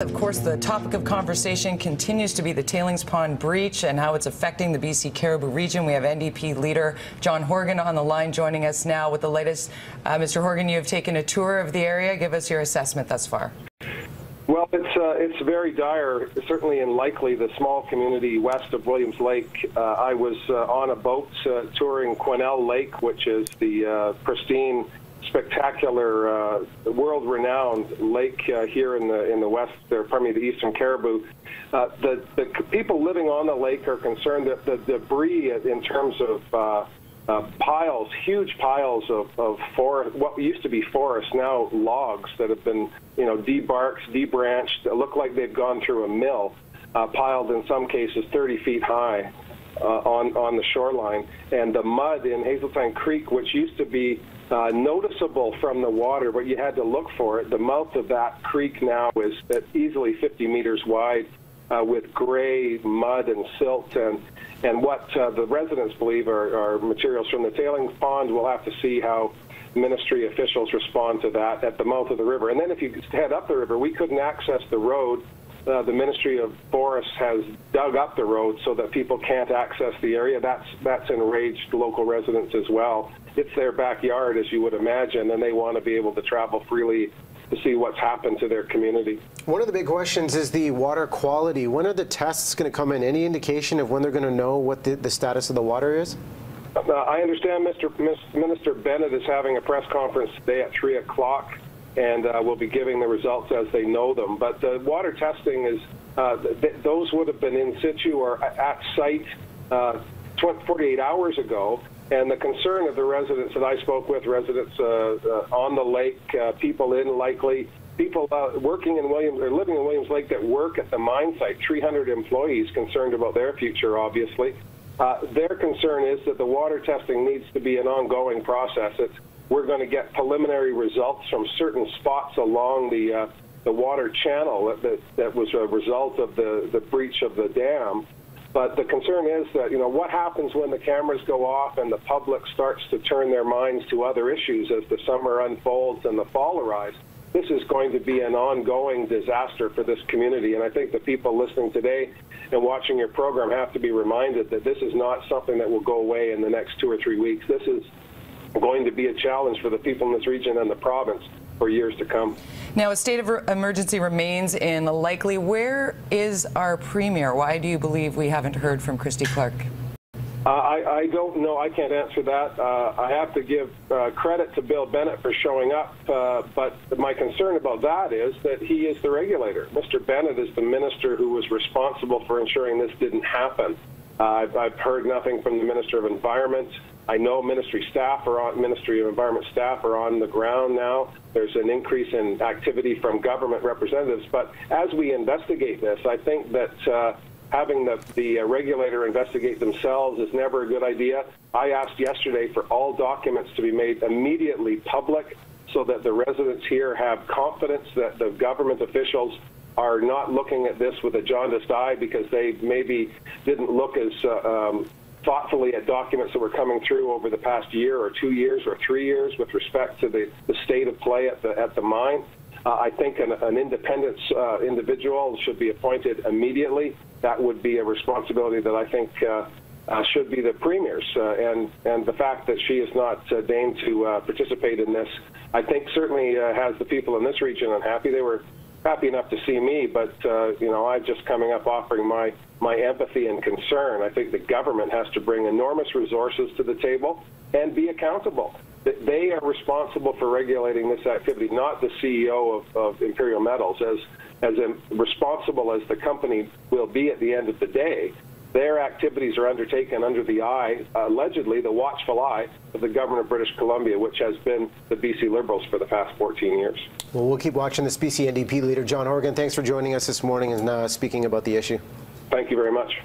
Of course, the topic of conversation continues to be the tailings pond breach and how it's affecting the BC Caribou region. We have NDP Leader John Horgan on the line joining us now with the latest. Mr. Horgan, you have taken a tour of the area. Give us your assessment thus far. Well, it's very dire, certainly in Likely, the small community west of Williams Lake. I was on a boat touring Quesnel Lake, which is the pristine, spectacular, world-renowned lake here in the west, the eastern Caribou. The people living on the lake are concerned that the debris, in terms of piles, huge piles of forest, what used to be forest, now logs that have been, debarked, debranched, that look like they've gone through a mill, piled in some cases 30 feet high on the shoreline. And the mud in Hazeltine Creek, which used to be noticeable from the water, but you had to look for it. The mouth of that creek now is easily 50 meters wide, with gray mud and silt, and what the residents believe are materials from the tailings pond. We'll have to see how ministry officials respond to that at the mouth of the river. And then if you head up the river, we couldn't access the road. The Ministry of Forests has dug up the road so that people can't access the area. That's enraged local residents as well. It's their backyard, as you would imagine, and they want to be able to travel freely to see what's happened to their community. One of the big questions is the water quality. When are the tests going to come in? Any indication of when they're going to know what the status of the water is? I understand Minister Bennett is having a press conference today at 3 o'clock, and will be giving the results as they know them. But the water testing is, those would have been in situ or at site 48 hours ago. And the concern of the residents that I spoke with, residents on the lake, people in Likely, people working in Williams or living in Williams Lake that work at the mine site, 300 employees concerned about their future, obviously. Their concern is that the water testing needs to be an ongoing process. We're going to get preliminary results from certain spots along the water channel that was a result of the breach of the dam. But the concern is that, what happens when the cameras go off and the public starts to turn their minds to other issues as the summer unfolds and the fall arrives? This is going to be an ongoing disaster for this community. And I think the people listening today and watching your program have to be reminded that this is not something that will go away in the next 2 or 3 weeks. This is going to be a challenge for the people in this region and the province for years to come. Now, a state of emergency remains in Likely. Where is our Premier? Why do you believe we haven't heard from Christy Clark? I don't know. I can't answer that. I have to give credit to Bill Bennett for showing up, but my concern about that is that he is the regulator. Mr. Bennett is the minister who was responsible for ensuring this didn't happen. I've heard nothing from the Minister of Environment. I know Ministry of Environment staff are on the ground now. There's an increase in activity from government representatives. But as we investigate this, I think that having the regulator investigate themselves is never a good idea. I asked yesterday for all documents to be made immediately public so that the residents here have confidence that the government officials are not looking at this with a jaundiced eye because they maybe didn't look as thoughtfully at documents that were coming through over the past year or 2 years or 3 years with respect to the state of play at the mine. I think an independent individual should be appointed immediately. That would be a responsibility that I think should be the Premier's. And the fact that she is not deigned to participate in this, I think certainly has the people in this region unhappy. They were happy enough to see me, but I'm just coming up offering my empathy and concern. I think the government has to bring enormous resources to the table and be accountable. They are responsible for regulating this activity, not the CEO of Imperial Metals. As responsible as the company will be at the end of the day, their activities are undertaken under the eye, allegedly the watchful eye, of the government of British Columbia, which has been the BC Liberals for the past 14 years. Well, we'll keep watching this. BC NDP Leader John Horgan, thanks for joining us this morning and speaking about the issue. Thank you very much.